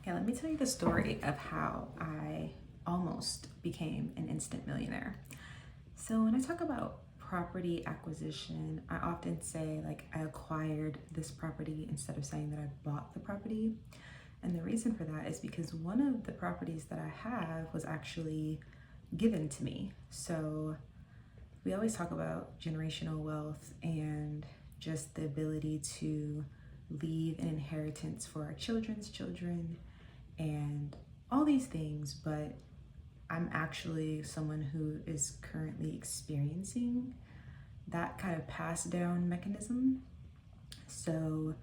Okay, let me tell you the story of how I almost became an instant millionaire. So, when I talk about property acquisition, I often say like I acquired this property instead of saying that I bought the property. And the reason for that is because one of the properties that I have was actually given to me. So, we always talk about generational wealth and just the ability to leave an inheritance for our children's children and all these things, but I'm actually someone who is currently experiencing that kind of pass down mechanism. So,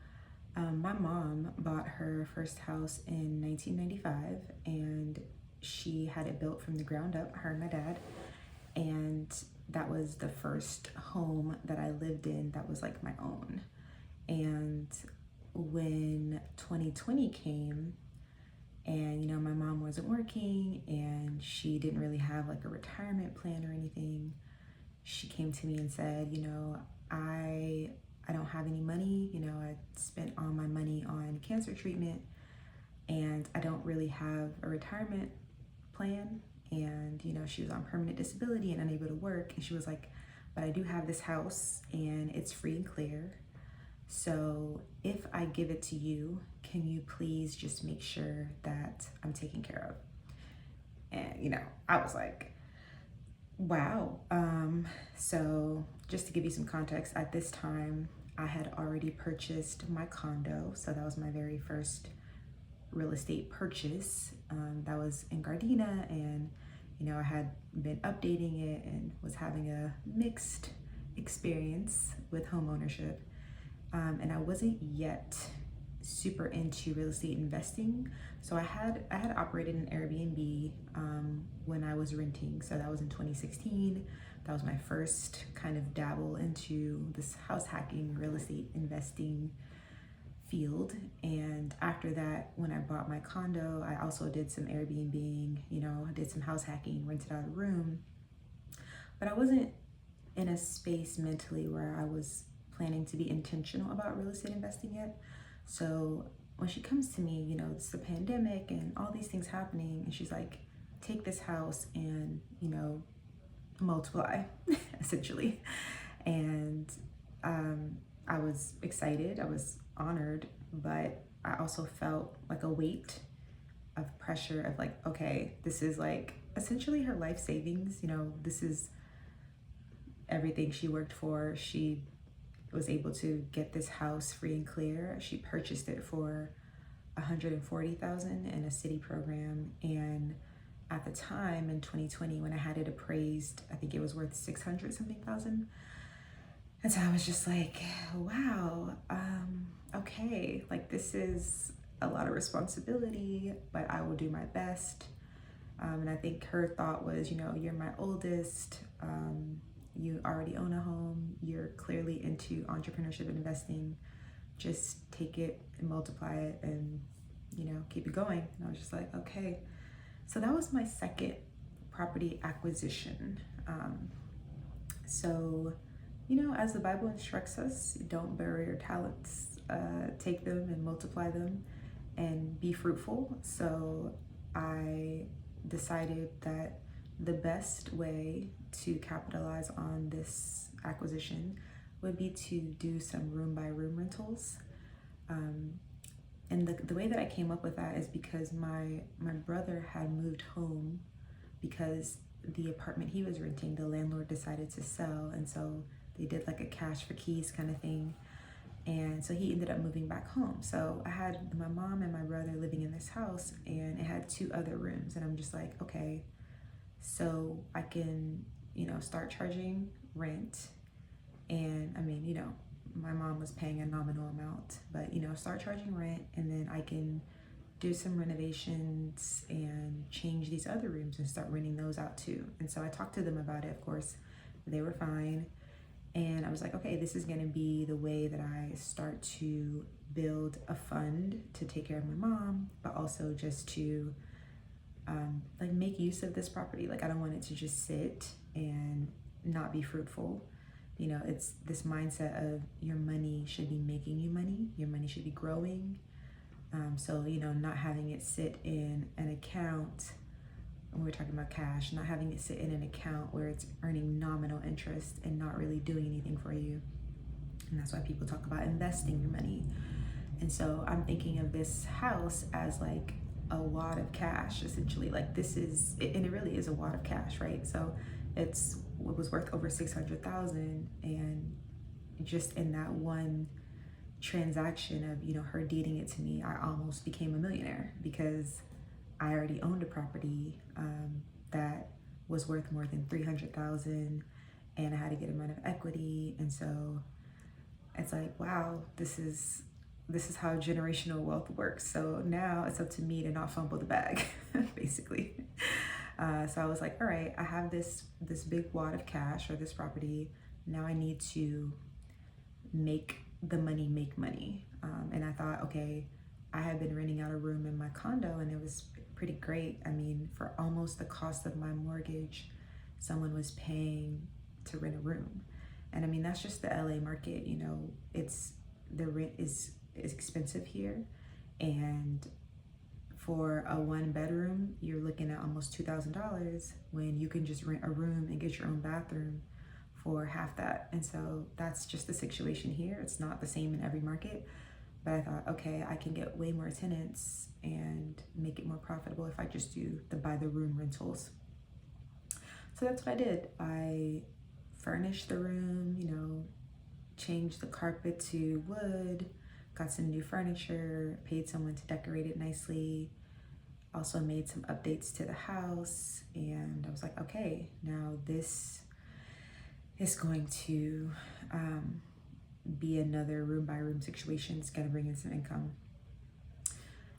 my mom bought her first house in 1995 and she had it built from the ground up, her and my dad. And that was the first home that I lived in that was like my own. And when 2020 came, and my mom wasn't working and she didn't really have like a retirement plan or anything, she came to me and said, I don't have any money. I spent all my money on cancer treatment and I don't really have a retirement plan. And she was on permanent disability and unable to work, and she was like, but I do have this house and it's free and clear, so if I give it to you, can you please just make sure that I'm taken care of? And I was like, wow. So just to give you some context, at this time, I had already purchased my condo. So that was my very first real estate purchase. That was in Gardena, and I had been updating it and was having a mixed experience with home ownership. And I wasn't yet super into real estate investing. So I had operated an Airbnb when I was renting. So that was in 2016. That was my first kind of dabble into this house hacking, real estate investing field. And after that, when I bought my condo, I also did some Airbnb, did some house hacking, rented out a room. But I wasn't in a space mentally where I was planning to be intentional about real estate investing yet. So when she comes to me, it's the pandemic and all these things happening, and she's like, take this house and, multiply, essentially. And I was excited, I was honored, but I also felt like a weight of pressure of like, okay, this is like essentially her life savings. This is everything she worked for. She was able to get this house free and clear. She purchased it for 140,000 in a city program, and at the time in 2020 when I had it appraised, I think it was worth 600 something thousand. And so I was just like, wow, okay, like this is a lot of responsibility, but I will do my best. And I think her thought was, you're my oldest, you already own a home, you're clearly into entrepreneurship and investing, just take it and multiply it and, keep it going. And I was just like, okay. So that was my second property acquisition. So, as the Bible instructs us, don't bury your talents, take them and multiply them and be fruitful. So I decided that the best way to capitalize on this acquisition would be to do some room by room rentals. And the way that I came up with that is because my brother had moved home because the apartment he was renting, the landlord decided to sell, and so they did like a cash for keys kind of thing. And so he ended up moving back home. So I had my mom and my brother living in this house, and it had two other rooms. And I'm just like, okay, so I can, start charging rent. And I mean, my mom was paying a nominal amount, but, start charging rent, and then I can do some renovations and change these other rooms and start renting those out too. And so I talked to them about it, of course, they were fine. And I was like, okay, this is going to be the way that I start to build a fund to take care of my mom, but also just to like make use of this property. Like I don't want it to just sit and not be fruitful. It's this mindset of your money should be making you money. Your money should be growing. So, you know, not having it sit in an account, when we're talking about cash, not having it sit in an account where it's earning nominal interest and not really doing anything for you. And that's why people talk about investing your money. And so I'm thinking of this house as like a wad of cash, essentially. Like this is, and it really is a wad of cash, right? So it was worth over 600,000, and just in that one transaction of, you know, her deeding it to me, I almost became a millionaire because I already owned a property that was worth more than 300,000, and I had a good amount of equity. And so it's like, wow, this is how generational wealth works. So now it's up to me to not fumble the bag, basically. So I was like, all right, I have this big wad of cash, or this property. Now I need to make the money make money. And I thought, okay, I had been renting out a room in my condo, and it was pretty great. I mean, for almost the cost of my mortgage, someone was paying to rent a room. And I mean, that's just the LA market, you know, the rent is expensive here. And for a 1-bedroom, you're looking at almost $2,000 when you can just rent a room and get your own bathroom for half that. And so that's just the situation here. It's not the same in every market, but I thought, okay, I can get way more tenants and make it more profitable if I just do the by the room rentals. So that's what I did. I furnished the room, you know, changed the carpet to wood, got some new furniture, paid someone to decorate it nicely, also made some updates to the house. And I was like, okay, now this is going to be another room by room situation. It's going to bring in some income.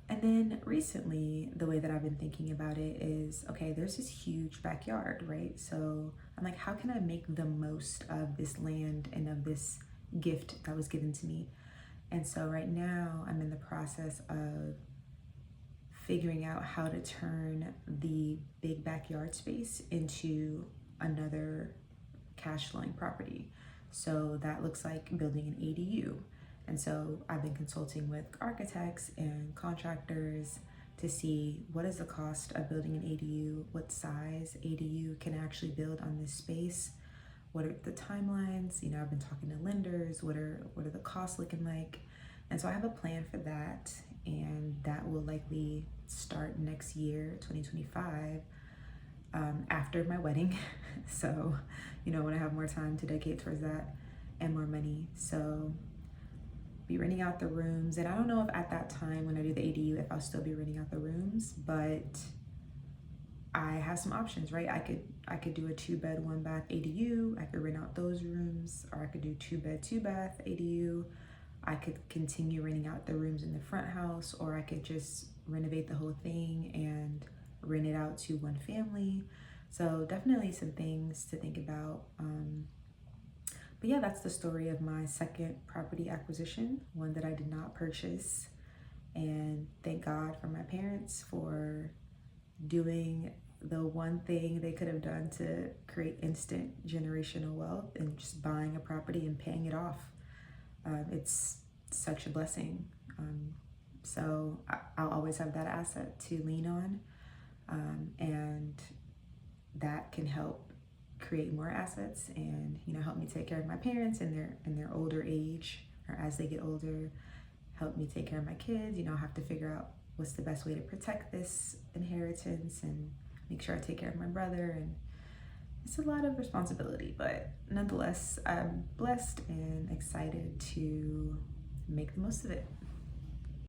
And then recently, the way that I've been thinking about it is, okay, there's this huge backyard, right? So I'm like, how can I make the most of this land and of this gift that was given to me? And so right now I'm in the process of figuring out how to turn the big backyard space into another cash flowing property. So that looks like building an ADU. And so I've been consulting with architects and contractors to see what is the cost of building an ADU, what size ADU can I actually build on this space, what are the timelines. You know, I've been talking to lenders, what are the costs looking like. And so I have a plan for that, and that will likely start next year, 2025, after my wedding. So, you know, when I have more time to dedicate towards that and more money. So be renting out the rooms. And I don't know if at that time when I do the ADU, if I'll still be renting out the rooms, but I have some options, right? I could do a 2-bed, 1-bath ADU. I could rent out those rooms, or I could do 2-bed, 2-bath ADU. I could continue renting out the rooms in the front house, or I could just renovate the whole thing and rent it out to one family. So definitely some things to think about. But yeah, that's the story of my second property acquisition, one that I did not purchase. And thank God for my parents for doing the one thing they could have done to create instant generational wealth, and just buying a property and paying it off. It's such a blessing. So I'll always have that asset to lean on. And that can help create more assets, and, you know, help me take care of my parents in their older age, or as they get older, help me take care of my kids. You know, I have to figure out what's the best way to protect this inheritance and make sure I take care of my brother. And it's a lot of responsibility, but nonetheless, I'm blessed and excited to make the most of it.